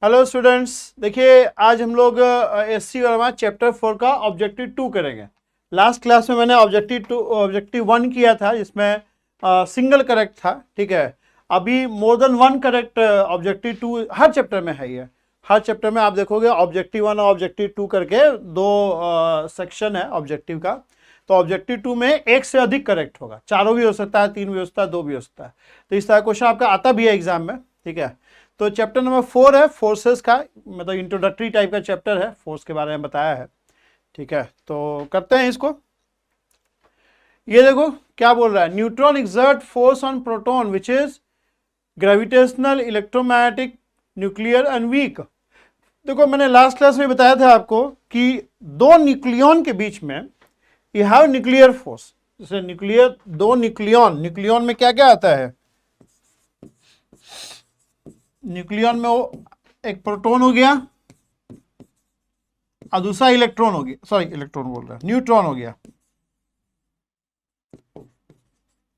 Hello students, देखिए आज हम लोग एससी वर्मा चैप्टर 4 का ऑब्जेक्टिव 2 करेंगे। लास्ट क्लास में मैंने ऑब्जेक्टिव 1 किया था जिसमें सिंगल करेक्ट था। ठीक है, अभी more than one correct objective 2 हर चैप्टर में है। ये हर चैप्टर में आप देखोगे ऑब्जेक्टिव 1 और ऑब्जेक्टिव 2 करके दो सेक्शन है ऑब्जेक्टिव का। तो ऑब्जेक्टिव 2 में एक से अधिक करेक्ट होगा, चारों भी हो सकता है, तीन भी हो सकता है, दो भी हो सकता है। तो इस तरह क्वेश्चन आपका आता भी है एग्जाम में। ठीक है, तो चैप्टर नंबर 4 है फोर्सेस का, मतलब इंट्रोडक्टरी टाइप का चैप्टर है, फोर्स के बारे में बताया है। ठीक है, तो करते हैं इसको। ये देखो क्या बोल रहा है, neutron exert force on proton which is gravitational, electromagnetic, nuclear and weak. देखो मैंने लास्ट क्लास में बताया था आपको कि दो न्यूक्लियन के बीच में यू हैव न्यूक्लियर फोर्स। जैसे दो न्यूक्लियन में क्या क्या आता है, न्यूक्लियन में वो एक प्रोटॉन हो गया और दूसरा इलेक्ट्रॉन हो गया, सॉरी इलेक्ट्रॉन बोल रहा है, न्यूट्रॉन हो गया।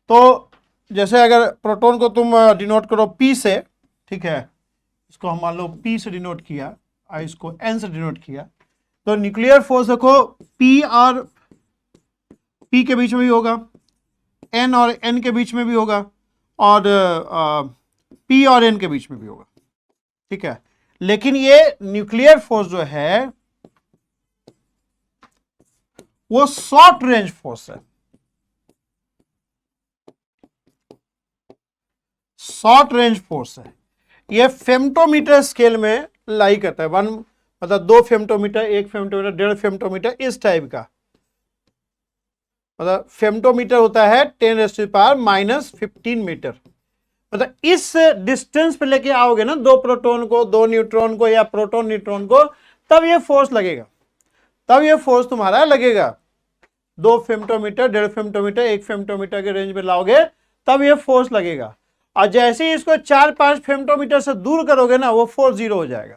तो जैसे अगर प्रोटॉन को तुम डिनोट करो पी से, ठीक है, इसको हम मान लो पी से डिनोट किया और इसको एन से डिनोट किया, तो न्यूक्लियर फोर्स देखो पी और पी के बीच में भी होगा, एन और एन के बीच में भी होगा, और पी और एन के बीच में भी होगा। ठीक है, लेकिन ये न्यूक्लियर फोर्स जो है वो शॉर्ट रेंज फोर्स है। शॉर्ट रेंज फोर्स है, ये फेम्टोमीटर स्केल में लाई करता है। वन मतलब 2 फेम्टोमीटर, 1 फेम्टोमीटर, 1.5 फेम्टोमीटर, इस टाइप का। मतलब फेम्टोमीटर होता है 10⁻⁻15 मीटर। मतलब इस डिस्टेंस पे लेके आओगे ना दो प्रोटॉन को, दो न्यूट्रॉन को, या प्रोटॉन न्यूट्रॉन को, तब ये फोर्स लगेगा, तब ये फोर्स तुम्हारा लगेगा। 2 फेम्टोमीटर, 1.5 फेम्टोमीटर, 1 फेम्टोमीटर के रेंज में लाओगे तब ये फोर्स लगेगा। और जैसे ही इसको 4-5 फेम्टोमीटर से दूर करोगे ना, वो फोर्स जीरो हो जाएगा।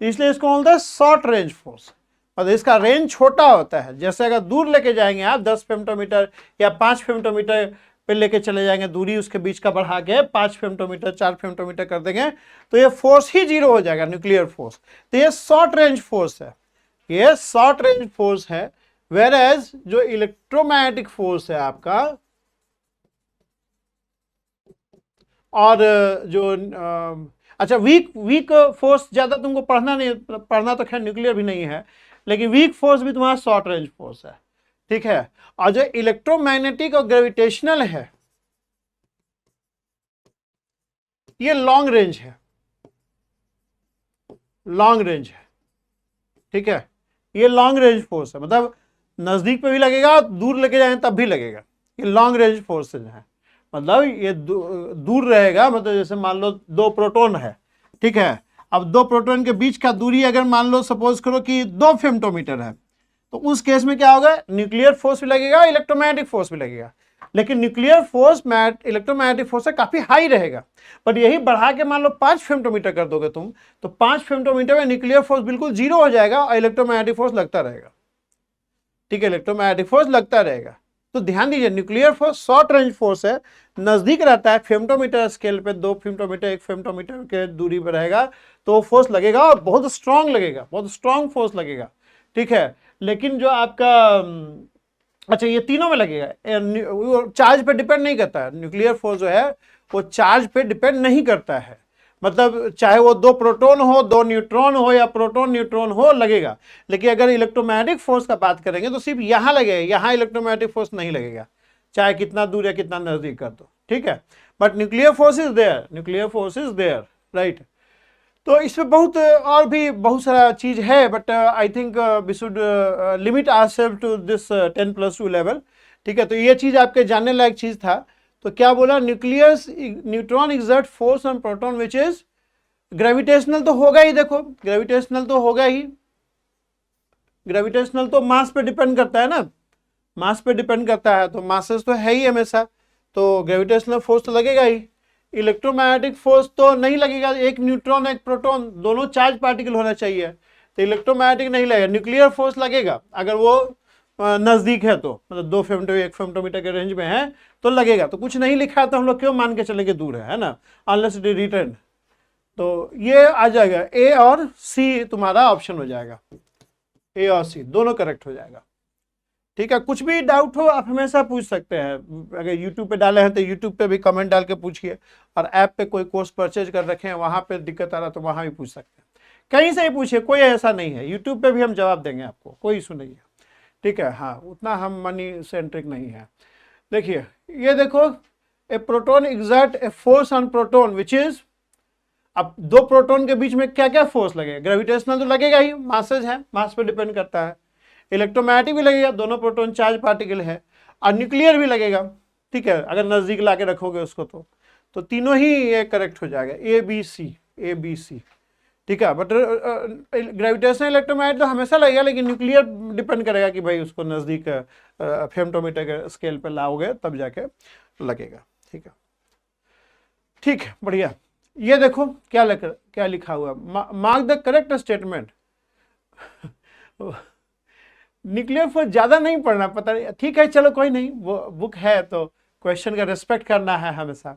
तो इसलिए इसको बोलते हैं शॉर्ट रेंज फोर्स। और इसका रेंज छोटा होता है। जैसे अगर दूर लेके जाएंगे आप 10 फेम्टोमीटर या 5 फेम्टोमीटर पे लेके चले जाएंगे, दूरी उसके बीच का बढ़ा के 5 फेम्टोमीटर, 4 फेम्टोमीटर कर देंगे, तो ये फोर्स ही जीरो हो जाएगा, न्यूक्लियर फोर्स। तो ये शॉर्ट रेंज फोर्स है, ये शॉर्ट रेंज फोर्स है। वेर एज जो इलेक्ट्रोमैग्नेटिक फोर्स है आपका, और जो अच्छा वीक फोर्स ज्यादा तुमको पढ़ना नहीं, पढ़ना तो खैर न्यूक्लियर भी नहीं है, लेकिन वीक फोर्स भी तुम्हारा शॉर्ट रेंज फोर्स है। ठीक है, और जो इलेक्ट्रोमैग्नेटिक और ग्रेविटेशनल है ये लॉन्ग रेंज है, लॉन्ग रेंज है। ठीक है, ये लॉन्ग रेंज फोर्स है, मतलब नजदीक पे भी लगेगा, दूर लेके जाएंगे तब भी लगेगा। ये लॉन्ग रेंज फोर्स है, मतलब ये दूर रहेगा। मतलब जैसे मान लो दो प्रोटॉन है, ठीक है, अब दो प्रोटॉन के बीच का दूरी अगर मान लो सपोज करो कि 2 फेम्टोमीटर है, तो उस केस में क्या होगा, न्यूक्लियर फोर्स भी लगेगा, इलेक्ट्रोमैग्नेटिक फोर्स भी लगेगा। लेकिन न्यूक्लियर फोर्स इलेक्ट्रोमैग्नेटिक फोर्स से काफी हाई रहेगा। बट यही बढ़ा के मान लो 5 फेम्टोमीटर कर दोगे तुम, तो 5 फेम्टोमीटर में न्यूक्लियर फोर्स बिल्कुल जीरो हो जाएगा और इलेक्ट्रोमैग्नेटिक फोर्स लगता रहेगा। ठीक है, इलेक्ट्रोमैग्नेटिक फोर्स लगता रहेगा। तो ध्यान दीजिए, nuclear force short range force है, नजदीक रहता है, फेम्टोमीटर स्केल पे 2 फेम्टोमीटर, 1 फेम्टोमीटर के दूरी पर रहेगा, तो फोर्स लगेगा और बहुत स्ट्रांग लगेगा, बहुत स्ट्रांग फोर्स लगेगा। ठीक है, लेकिन जो आपका अच्छा ये तीनों में लगेगा, चार्ज पे डिपेंड नहीं करता है। न्यूक्लियर फोर्स जो है वो चार्ज पे डिपेंड नहीं करता है, मतलब चाहे वो दो प्रोटॉन हो, दो न्यूट्रॉन हो, या प्रोटॉन न्यूट्रॉन हो, लगेगा। लेकिन अगर इलेक्ट्रोमैग्नेटिक फोर्स का बात करेंगे तो सिर्फ यहां लगेगा, यहां इलेक्ट्रोमैग्नेटिक फोर्स नहीं लगेगा, चाहे कितना दूर या कितना नजदीक कर दो। ठीक है, but nuclear force is there, nuclear force is there, right. तो इसमें बहुत और भी बहुत सारा चीज है, but I think we should limit ourselves to this 10+2 level. ठीक है, तो ये चीज आपके जानने लायक चीज था। तो क्या बोला, neutron exert force on proton which is gravitational. तो होगा ही, देखो ग्रेविटेशनल तो होगा ही, ग्रेविटेशनल तो मास पे डिपेंड करता है ना, मास पे डिपेंड करता है, तो मासेस तो है ही हमेशा, तो ग्रेविटेशनल फोर्स तो लगेगा ही। इलेक्ट्रोमैग्नेटिक फोर्स तो नहीं लगेगा, एक न्यूट्रॉन एक प्रोटॉन दोनों चार्ज पार्टिकल होना चाहिए, तो इलेक्ट्रोमैग्नेटिक नहीं लगेगा। न्यूक्लियर फोर्स लगेगा अगर वो नजदीक है, तो मतलब 2 फेम्टोमीटर 1 फेम्टोमीटर के रेंज में है तो लगेगा। तो कुछ नहीं लिखा है तो हम लोग क्यों मान के चलेंगे दूर है ना, अनलेस इट इज रिटर्न। तो ये आ जाएगा ए और सी तुम्हारा ऑप्शन हो जाएगा, ए और सी दोनों करेक्ट हो जाएगा। ठीक है, कुछ भी डाउट हो आप हमेशा पूछ सकते हैं। अगर यूट्यूब पे डाले हैं तो यूट्यूब पे भी कमेंट डाल के पूछिए, और ऐप पे कोई कोर्स परचेज कर रखे हैं वहां पे दिक्कत आ रहा तो वहां भी पूछ सकते हैं, कहीं से ही पूछिए, कोई ऐसा नहीं है। यूट्यूब पे भी हम जवाब देंगे आपको, कोई इशू नहीं है। ठीक है, हाँ उतना हम मनी सेंट्रिक नहीं है। देखिए ये देखो, ए proton exert a force on proton which is, अब दो प्रोटोन के बीच में क्या क्या फोर्स लगेगा, ग्रेविटेशनल तो लगेगा ही, मासेज है, मास पे डिपेंड करता है। इलेक्ट्रोमैग्नेटिक भी लगेगा, दोनों प्रोटोन चार्ज पार्टिकल है, और न्यूक्लियर भी लगेगा। ठीक है, अगर नजदीक ला के रखोगे उसको तो तीनों ही ये करेक्ट हो जाएगा, ए बी सी, ए बी सी। ठीक है, बट ग्रेविटेशनल इलेक्ट्रोमैग्नेट तो हमेशा लगेगा, लेकिन न्यूक्लियर डिपेंड करेगा कि भाई उसको नजदीक फेमटोमीटर के स्केल पे लाओगे तब जाके लगेगा। ठीक है, ठीक है, बढ़िया। ये देखो क्या लिखा हुआ, mark the correct statement. Nuclear force ज्यादा नहीं पढ़ना, पता नहीं, ठीक है चलो कोई नहीं, वो बुक है तो क्वेश्चन का रिस्पेक्ट करना है हमेशा,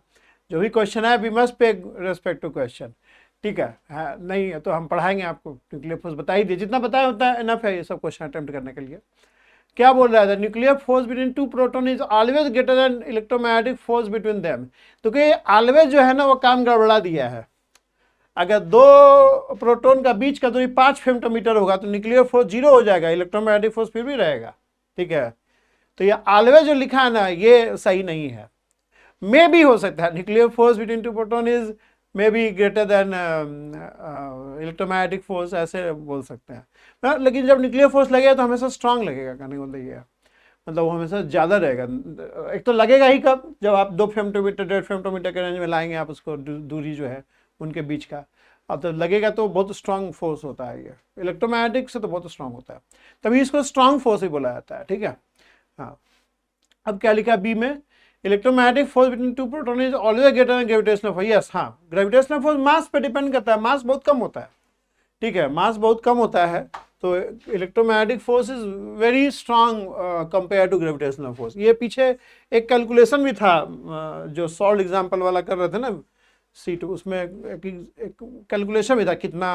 जो भी क्वेश्चन है we must pay respect to question. ठीक है, नहीं है तो हम पढ़ाएंगे आपको, न्यूक्लियर फोर्स बता ही दिए, जितना बताया होता है इनफ है ये सब क्वेश्चन अटेम्प्ट करने के लिए। क्या बोल रहा था, nuclear force between two proton is always greater than electromagnetic force between them. तो कि ऑलवेज जो है ना वो काम गड़बड़ा दिया है। अगर दो प्रोटॉन का बीच का दूरी 5 फेमटोमीटर होगा तो न्यूक्लियर फोर्स 0 हो जाएगा, इलेक्ट्रोमैग्नेटिक फोर्स फिर भी रहेगा। ठीक है, तो ये ऑलवेज जो लिखा है ना ये सही नहीं है, मे भी हो सकता है nuclear force between two proton is may be greater than electromagnetic force, ऐसे बोल सकते हैं। लेकिन जब न्यूक्लियर फोर्स लगेगा तो हमेशा स्ट्रांग लगेगा, कहने को ये मतलब वो हमेशा ज़्यादा रहेगा। एक तो लगेगा ही कब, जब आप 2 फेमटोमीटर 1.5 फेमटोमीटर के रेंज में लाएंगे आप उसको, दूरी जो है उनके बीच का, अब तो लगेगा तो बहुत स्ट्रांग फोर्स होता है ये, इलेक्ट्रोमैग्नेटिक से तो बहुत स्ट्रांग होता है, तभी इसको स्ट्रांग फोर्स ही बोला जाता है। ठीक है, हाँ अब क्या लिखा बी में, electromagnetic force between two proton is always greater than gravitational force. Yes, हाँ ग्रेविटेशनल फोर्स मास पे डिपेंड करता है, मास बहुत कम होता है। ठीक है, मास बहुत कम होता है, तो electromagnetic force is very strong compare to gravitational force. ये पीछे एक कैलकुलेशन भी था जो सॉल्व एग्जाम्पल वाला कर रहे थे ना C2, उसमें एक कैलकुलेशन भी था कितना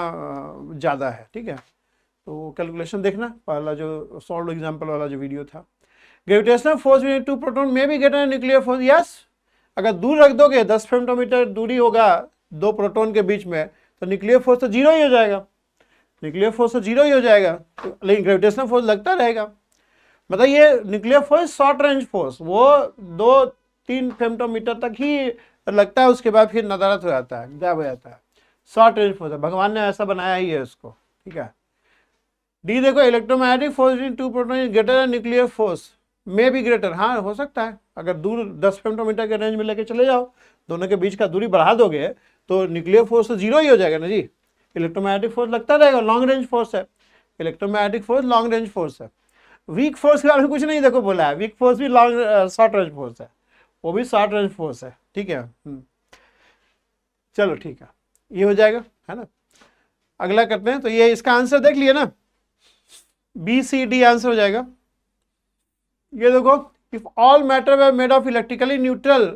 ज़्यादा है। ठीक है, तो कैलकुलेशन देखना, पहला जो सॉल्व एग्जाम्पल वाला जो वीडियो था। Gravitational force between two proton में भी ग्रेटर न्यूक्लियर फोर्स। यस, अगर दूर रख दोगे 10 फेमटोमीटर दूरी होगा दो प्रोटॉन के बीच में तो न्यूक्लियर फोर्स तो 0 ही हो जाएगा, न्यूक्लियर फोर्स तो 0 ही हो जाएगा, लेकिन ग्रेविटेशनल फोर्स लगता रहेगा। मतलब ये nuclear force short range force, वो 2-3 फेमटोमीटर तक ही लगता है, उसके बाद फिर नदारत हो जाता है, गायब हो जाता है। शॉर्ट रेंज फोर्स है, भगवान ने ऐसा बनाया ही है उसको। ठीक है, डी देखो, electromagnetic force between two proton is greater than nuclear force may be greater. हाँ हो सकता है, अगर दूर 10 फेमटोमीटर के रेंज में लेके चले जाओ, दोनों के बीच का दूरी बढ़ा दोगे तो न्यूक्लियर फोर्स तो 0 ही हो जाएगा ना जी, इलेक्ट्रोमैग्नेटिक फोर्स लगता रहेगा, लॉन्ग रेंज फोर्स है, electromagnetic force long range force है। वीक फोर्स के बारे में कुछ नहीं देखो बोला है, वीक फोर्स भी लॉन्ग शॉर्ट रेंज फोर्स है, वो भी शॉर्ट रेंज फोर्स है। ठीक है, चलो ठीक है, ये हो जाएगा, है ना। अगला करते हैं, तो ये इसका आंसर देख लिया ना, बी सी डी आंसर हो जाएगा। ये देखो, if all matter were made of electrically neutral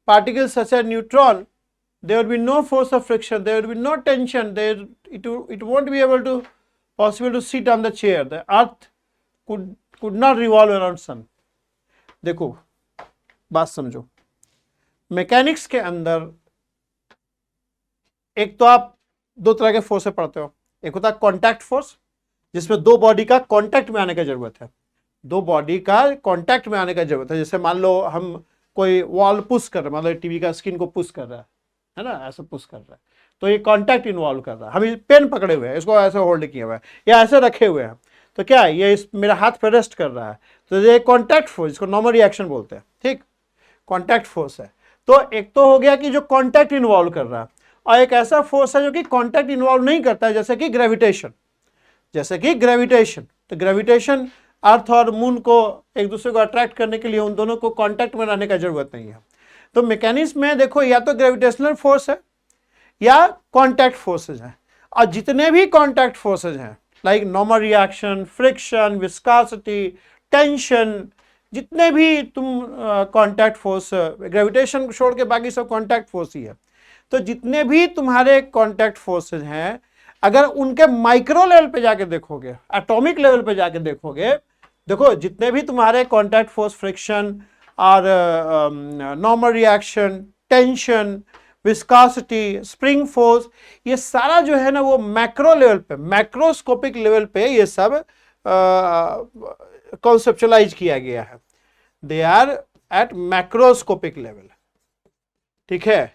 particles such as neutron, there would be no force of friction, there would be no tension, it won't be able to possible to sit on the chair, the earth could not revolve around sun। देखो बात समझो, mechanics के अंदर एक तो आप दो तरह के फोर्स पढ़ते हो, एक होता है कॉन्टैक्ट फोर्स जिसमें दो बॉडी का कॉन्टैक्ट में आने की जरूरत है, दो बॉडी का कॉन्टैक्ट में आने की जरूरत है। जैसे मान लो हम कोई वॉल पुश कर रहे हैं, मतलब टीवी का स्क्रीन को पुश कर रहा है ना, ऐसे पुश कर रहा है, तो ये कॉन्टैक्ट इन्वॉल्व कर रहा है। हम पेन पकड़े हुए हैं, इसको ऐसे होल्ड किए हुए हैं या ऐसे रखे हुए हैं, तो क्या है, ये मेरा हाथ पे रेस्ट कर रहा है, तो ये कॉन्टैक्ट फोर्स, इसको नॉर्मल रिएक्शन बोलते हैं। ठीक, कॉन्टैक्ट फोर्स है। तो एक तो हो गया कि जो कॉन्टैक्ट इन्वॉल्व कर रहा है, और एक ऐसा फोर्स है जो कि कॉन्टैक्ट इन्वॉल्व नहीं करता है, जैसे कि ग्रेविटेशन, जैसे कि ग्रेविटेशन। तो ग्रेविटेशन अर्थ और मून को एक दूसरे को अट्रैक्ट करने के लिए उन दोनों को कांटेक्ट में रहने का जरूरत नहीं है। तो मैकेनिक्स में देखो, या तो ग्रेविटेशनल फोर्स है या कांटेक्ट फोर्सेज हैं, और जितने भी कांटेक्ट फोर्सेज हैं like normal reaction, friction, viscosity, tension, जितने भी तुम कांटेक्ट फोर्स, ग्रेविटेशन छोड़ के बाकी सब कांटेक्ट फोर्स ही है। तो जितने भी तुम्हारे कांटेक्ट फोर्सेज हैं, अगर उनके माइक्रो लेवल पे जाके देखोगे, एटॉमिक लेवल पे जाके देखोगे, देखो जितने भी तुम्हारे कांटेक्ट फोर्स, फ्रिक्शन और normal reaction, tension, viscosity, spring force, ये सारा जो है ना वो मैक्रो लेवल पे, मैक्रोस्कोपिक लेवल पे ये सब कॉन्सेप्चुलाइज किया गया है। They are at macroscopic level, ठीक है।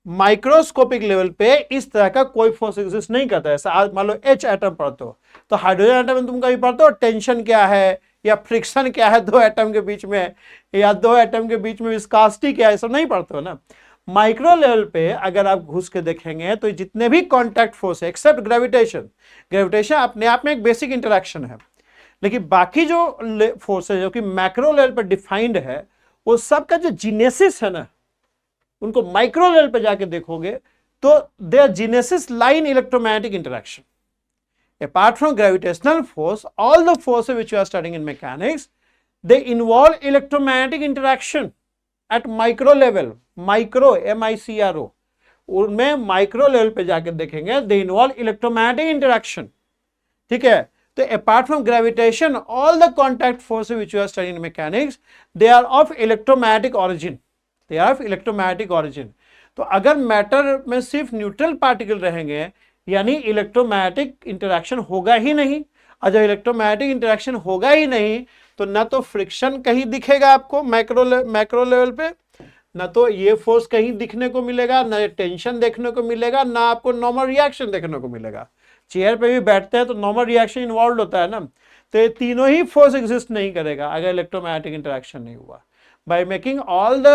माइक्रोस्कोपिक लेवल पे इस तरह का कोई फोर्स एग्जिस्ट नहीं करता है। आज मान लो H एटम पढ़ते हो, तो हाइड्रोजन एटम में तुम कभी पढ़ते हो टेंशन क्या है या फ्रिक्शन क्या है दो एटम के बीच में, या दो एटम के बीच में विस्कोसिटी क्या है, सब नहीं पढ़ते हो ना। माइक्रो लेवल पे अगर आप घुस के देखेंगे तो जितने भी कांटेक्ट फोर्स है एक्सेप्ट ग्रेविटेशन, ग्रेविटेशन अपने आप में एक बेसिक इंटरेक्शन है, लेकिन बाकी जो फोर्स है जो कि मैक्रो लेवल पर डिफाइंड है, वो सब का जो जीनेसिस है ना, उनको माइक्रो लेवल पे जाके देखोगे तो their genesis lie in electromagnetic interaction. Apart from gravitational force, all the forces which you are studying in mechanics, they involve electromagnetic interaction at micro level, micro MICRO, उनमें micro level पे जाके देखेंगे they involve electromagnetic interaction, ठीक है। तो apart from gravitation, all the contact forces which you are studying in mechanics, they are of electromagnetic origin, they are of electromagnetic origin। तो अगर matter में सिर्फ न्यूट्रल पार्टिकल रहेंगे, यानी इलेक्ट्रोमैग्नेटिक इंटरेक्शन होगा ही नहीं, और जब इलेक्ट्रोमैग्नेटिक इंटरेक्शन होगा ही नहीं तो ना तो फ्रिक्शन कहीं दिखेगा आपको मैक्रो लेवल पे, ना तो ये फोर्स कहीं दिखने को मिलेगा, ना टेंशन देखने को मिलेगा, ना आपको नॉर्मल रिएक्शन देखने को मिलेगा। चेयर पे भी बैठते हैं तो नॉर्मल रिएक्शन इन्वॉल्व होता है ना, तो ये तीनों ही फोर्स एग्जिस्ट नहीं करेगा अगर इलेक्ट्रोमैग्नेटिक इंटरेक्शन नहीं हुआ। By making all the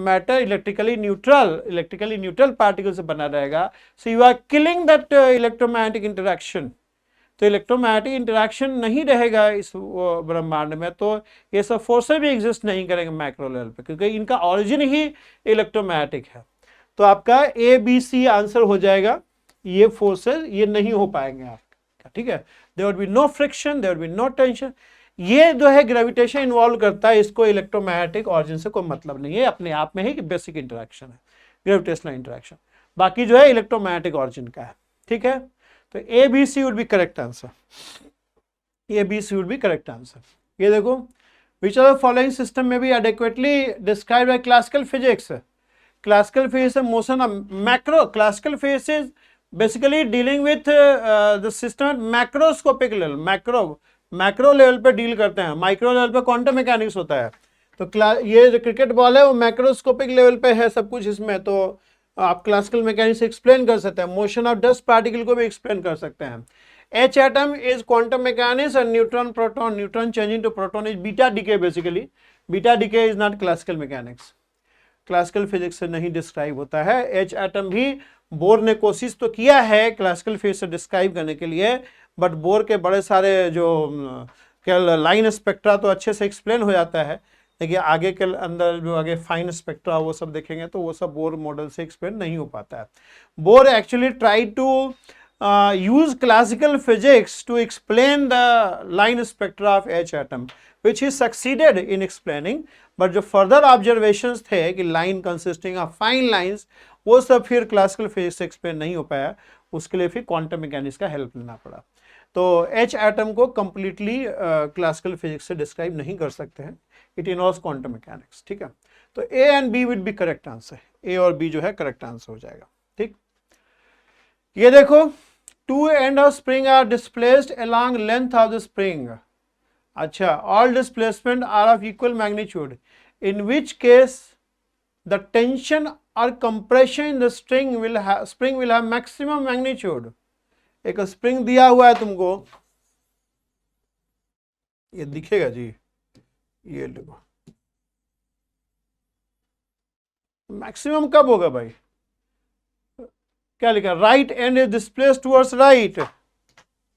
matter electrically neutral particles से बना रहेगा, so you are killing that electromagnetic interaction। तो इलेक्ट्रोमैग्नेटिक इंटरेक्शन नहीं रहेगा इस ब्रह्मांड में, तो ये सब फोर्सेस भी एग्जिस्ट नहीं करेंगे मैक्रो लेवल पे, क्योंकि इनका ओरिजिन ही इलेक्ट्रोमैग्नेटिक है। तो आपका ABC आंसर हो जाएगा, ये फोर्सेस ये नहीं हो पाएंगे आपका, ठीक है। There would be no friction, there would be no tension. ये जो है ग्रेविटेशन इन्वॉल्व करता है, इसको इलेक्ट्रोमैग्नेटिक ऑरिजिन से कोई मतलब नहीं है, अपने आप में ही बेसिक इंटरेक्शन है ग्रेविटेशनल इंटरेक्शन, बाकी जो है इलेक्ट्रोमैग्नेटिक ऑरिजिन का है, ठीक है। तो ABC would be correct answer, ABC would be correct answer. ये देखो, which of the following system में be adequately described by classical physics. Classical physics motion of macro, classical physics is basically dealing with the system macroscopic level, macro level पे deal करते हैं, micro level पे quantum mechanics होता है। तो ये जो क्रिकेट बॉल है वो मैक्रोस्कोपिक लेवल पे है सब कुछ इसमें, तो आप क्लासिकल मैकेनिक्स एक्सप्लेन कर सकते हैं, मोशन ऑफ डस्ट पार्टिकल को भी एक्सप्लेन कर सकते हैं। H atom is quantum mechanics and neutron changing to proton is beta decay basically। beta decay is not classical mechanics, classical physics से नहीं डिस्क्राइब होता है। H atom भी बोर ने कोशिश तो किया है क्लासिकल फिजिक्स से डिस्क्राइब करने के लिए, बट बोर के बड़े सारे जो क्या लाइन स्पेक्ट्रा तो अच्छे से एक्सप्लेन हो जाता है, लेकिन आगे के अंदर जो आगे फाइन स्पेक्ट्रा वो सब देखेंगे तो वो सब बोर मॉडल से एक्सप्लेन नहीं हो पाता है। बोर actually try to use classical physics to explain the line spectra of H atom, which he succeeded in explaining, but जो further observations थे कि line consisting of fine lines, वो सब फिर classical physics से explain नहीं हो पाया, उसके लिए फिर quantum mechanics का help लेना पड़ा। तो H atom को completely classical physics से describe नहीं कर सकते हैं, it involves quantum mechanics, ठीक है। तो A and B would be correct answer, A और B जो है correct answer हो जाएगा, ठीक। ये देखो, two end of spring are displaced along length of the spring. अच्छा, all displacement are of equal magnitude, in which case the tension और compression in the spring will have maximum magnitude. एक spring दिया हुआ है तुमको, ये दिखेगा जी, ये देखो मैक्सिमम कब होगा भाई, क्या लिखा, right end is displaced towards right,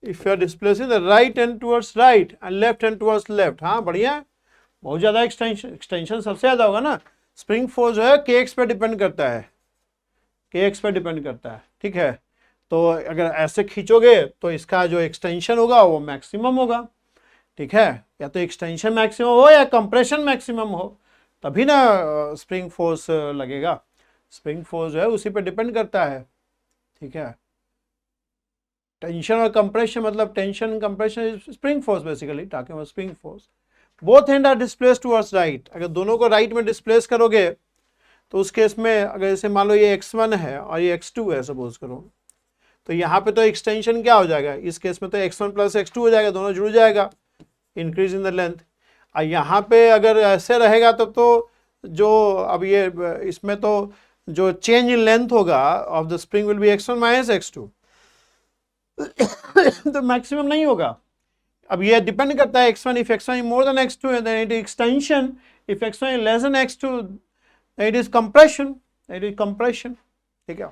if you are displacing the right end towards right end left end towards left. हाँ बढ़िया है, बहुत ज्यादा एक्सटेंशन सबसे ज्यादा होगा ना। स्प्रिंग फोर्स जो है kx पे डिपेंड करता है, kx पे डिपेंड करता है, ठीक है। तो अगर ऐसे खींचोगे तो इसका जो एक्सटेंशन होगा वो मैक्सिमम होगा, ठीक है। या तो एक्सटेंशन मैक्सिमम हो या कंप्रेशन मैक्सिमम हो, तभी ना स्प्रिंग फोर्स लगेगा। स्प्रिंग फोर्स जो है उसी पे डिपेंड करता है, ठीक है। टेंशन और कंप्रेशन, मतलब tension compression spring force, basically talking about spring force. Both end are displace towards right, अगर दोनों को राइट में डिस्प्लेस करोगे तो उस केस में अगर जैसे मान लो ये x1 है और ये x2 है सपोज करो, तो यहाँ पे तो एक्सटेंशन क्या हो जाएगा, इस केस में तो x1 प्लस x2 हो जाएगा, दोनों जुड़ जाएगा, इंक्रीज इन द लेंथ। और यहाँ पे अगर ऐसे रहेगा तो जो अब ये इसमें तो जो चेंज इन लेंथ होगा of the spring will be x1 minus x2 तो मैक्सिमम नहीं होगा। अब ये डिपेंड करता है x1, if x1 is more than x2 then it is extension, if x1 is less than x2 then it is compression, ठीक है।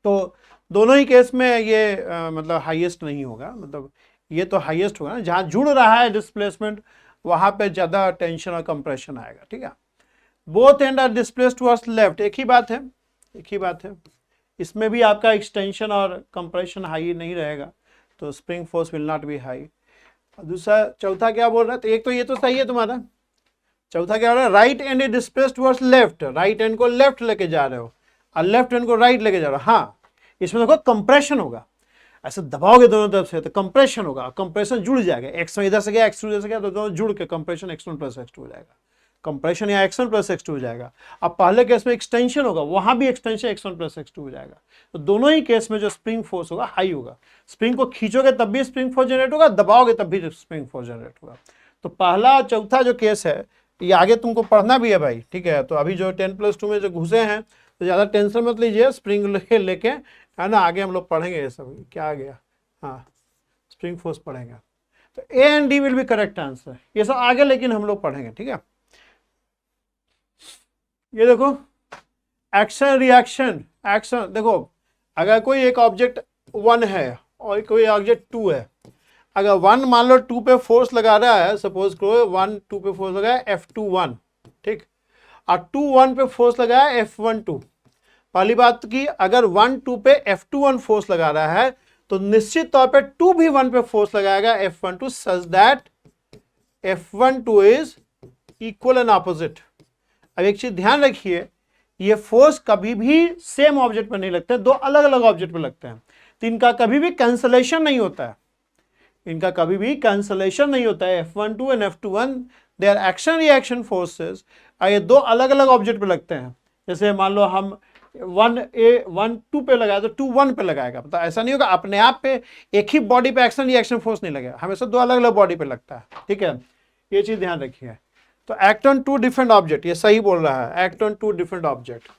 तो दोनों ही केस में ये मतलब हाईएस्ट नहीं होगा, मतलब ये तो हाईएस्ट होगा ना, जहाँ जुड़ रहा है डिस्प्लेसमेंट वहाँ पे ज़्यादा टेंशन और कंप्रेशन आएगा, ठीक है। Both end are displaced towards left, एक ही बात है, इसमें भी आपका एक्सटेंशन और कंप्रेशन हाई नहीं रहेगा, तो spring force will not be high. दूसरा चौथा क्या बोल रहा है, तो एक तो ये तो सही है तुम्हारा, चौथा क्या हो रहा है, right end is displaced towards left, right and को लेफ्ट लेके जा रहे हो और लेफ्ट हैंड को राइट लेके जा रहे हो। हाँ, इसमें देखो कंप्रेशन होगा, ऐसे दबाओगे दोनों तरफ से तो कंप्रेशन होगा, कंप्रेशन जुड़ जाएगा, x1 इधर से गया x2 इधर से गया तो दोनों जुड़ के कंप्रेशन x1 प्लस x2 हो जाएगा, कंप्रेशन या x1 प्लस x2 हो जाएगा। अब पहले केस में एक्सटेंशन होगा, वहां भी एक्सटेंशन x1 प्लस x2 हो जाएगा, तो दोनों ही केस में जो स्प्रिंग फोर्स होगा हाई होगा। स्प्रिंग को खींचोगे तब भी स्प्रिंग फोर्स जनरेट होगा, दबाओगे तब भी स्प्रिंग फोर्स जनरेट होगा। तो पहला चौथा जो केस है ये आगे तुमको पढ़ना भी है भाई, ठीक है। तो अभी जो 10+2 में जो घुसे हैं तो ज़्यादा टेंशन मत लीजिए, स्प्रिंग लेके है ना, आगे हम लोग पढ़ेंगे ये सब, क्या आ गया, हाँ स्प्रिंग फोर्स पढ़ेंगे। तो A and D will be correct answer, ये सब आगे लेकिन हम लोग पढ़ेंगे, ठीक है। ये देखो एक्शन रिएक्शन, एक्शन देखो, अगर कोई एक ऑब्जेक्ट 1 है और कोई ऑब्जेक्ट 2 है, अगर 1 मान लो 2 पे फोर्स लगा रहा है, सपोज करो 1 2 पे फोर्स लगाया F2 1, ठीक, और 2 1 पे फोर्स लगाया F1 2। पहली बात की अगर 1 2 पे F2 1 फोर्स लगा रहा है तो निश्चित तौर पे 2 भी 1 पे फोर्स लगाएगा F1 2 such that F1 2 is equal and opposite. अब एक चीज ध्यान रखिए, ये फोर्स कभी भी सेम ऑब्जेक्ट पर नहीं लगते हैं, दो अलग अलग ऑब्जेक्ट पर लगते हैं, तो इनका कभी भी कैंसलेशन नहीं होता है, इनका कभी भी कैंसलेशन नहीं होता है। F1 2 and F2 1 they are action reaction forces, ये दो अलग अलग ऑब्जेक्ट पे लगते हैं। जैसे मान लो हम 1 2 पे लगाया तो 2 1 पे लगाएगा, मतलब ऐसा नहीं होगा अपने आप पे एक ही बॉडी पे एक्शन रिएक्शन फोर्स नहीं लगेगा, हमेशा दो अलग अलग बॉडी पे लगता है, ठीक है, ये चीज ध्यान रखिए। तो एक्ट ऑन 2 डिफरेंट ऑब्जेक्ट, ये सही बोल रहा है, act on 2 different object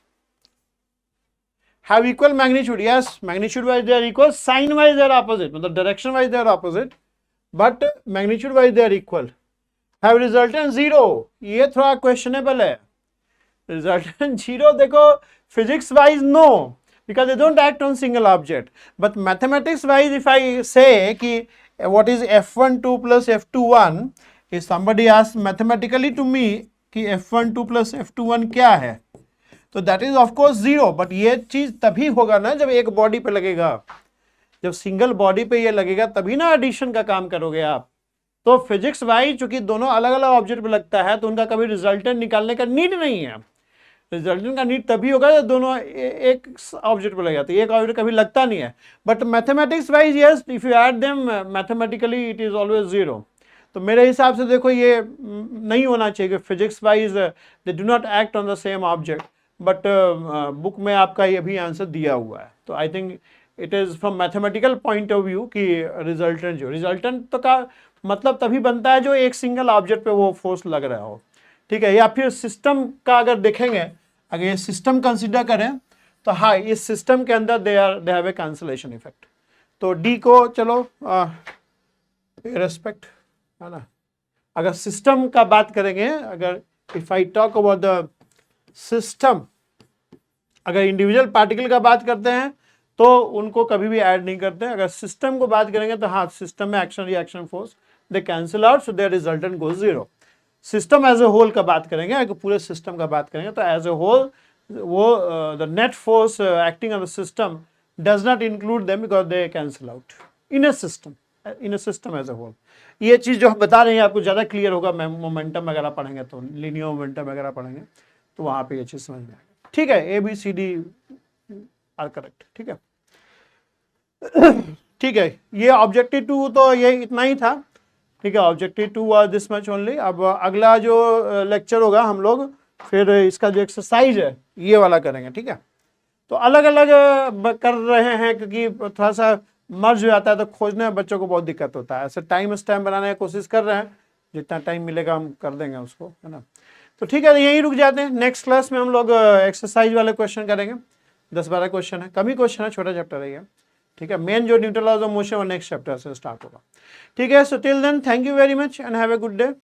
have equal magnitude, yes magnitude wise they are equal, sign wise they are opposite, मतलब direction wise they are opposite, but magnitude wise they are equal. Have resultant 0, ये थोड़ा questionable है, resultant 0 देखो physics wise no, because they don't act on single object, but mathematics wise if I say कि what is F1 2 plus F2 1, if somebody asks mathematically to me कि F1 2 plus F2 1 क्या है, तो that is of course 0, but ये चीज तभी होगा ना जब एक बॉडी पे लगेगा, जब सिंगल बॉडी पे ये लगेगा तभी ना एडिशन का काम करोगे आप। तो फिजिक्स वाइज चूंकि दोनों अलग अलग ऑब्जेक्ट पे लगता है तो उनका कभी रिजल्टेंट निकालने का नीड नहीं है, रिजल्टेंट का नीड तभी होगा जब दोनों एक ऑब्जेक्ट पे लग जाते हैं, एक ऑब्जेक्ट कभी लगता नहीं है। But mathematics wise yes, if you add them mathematically it is always 0। तो मेरे हिसाब से देखो ये नहीं होना चाहिए, physics wise they do not act on the same object, but book में आपका ये भी आंसर दिया हुआ है। तो I think it is from mathematical point of view कि रिजल्टेंट जो रिजल्टेंट तो का मतलब तभी बनता है जो एक सिंगल ऑब्जेक्ट पे वो फोर्स लग रहा हो, ठीक है। या फिर सिस्टम का अगर देखेंगे, अगर ये सिस्टम कंसिडर करें तो हाँ इस सिस्टम के अंदर they have a cancellation effect. तो डी को चलो रेस्पेक्ट है ना, अगर सिस्टम का बात करेंगे, अगर if I talk about the system, अगर इंडिविजुअल पार्टिकल का बात करते हैं तो उनको कभी भी ऐड नहीं करते, अगर सिस्टम को बात करेंगे तो हाँ सिस्टम में action reaction force they cancel out, so their resultant goes 0। System as a whole का बात करेंगे, अगर पूरे सिस्टम का बात करेंगे तो एज ए होल वो the net force acting on the system does not include them because they cancel out in a system as a whole. ये चीज जो हम बता रहे हैं आपको ज्यादा क्लियर होगा मोमेंटम वगैरह पढ़ेंगे तो, लीनियर मोमेंटम वगैरह पढ़ेंगे तो वहां पे ये चीज समझ में आएगा। ठीक है, A B C D are correct. ठीक है ठीक है, ये ऑब्जेक्टिव 2 तो ये इतना ही था। ठीक है, objective 2 was this much only. अब अगला जो लेक्चर होगा हम लोग फिर इसका जो एक्सरसाइज है ये वाला करेंगे। ठीक है, तो अलग अलग कर रहे हैं क्योंकि थोड़ा सा मर्ज हो जाता है तो खोजने में बच्चों को बहुत दिक्कत होता है। ऐसे टाइम स्टैम्प बनाने की कोशिश कर रहे हैं, जितना टाइम मिलेगा हम कर देंगे उसको, है ना। तो ठीक है, तो यहीं रुक जाते हैं। नेक्स्ट क्लास में हम लोग एक्सरसाइज वाले क्वेश्चन करेंगे। 10-12 क्वेश्चन है, कम ही क्वेश्चन है, छोटा चैप्टर है ये। ठीक है, मेन जो न्यूटन लॉज ऑफ मोशन और नेक्स्ट चैप्टर से स्टार्ट होगा। ठीक है, so till then thank you very much and have a good day.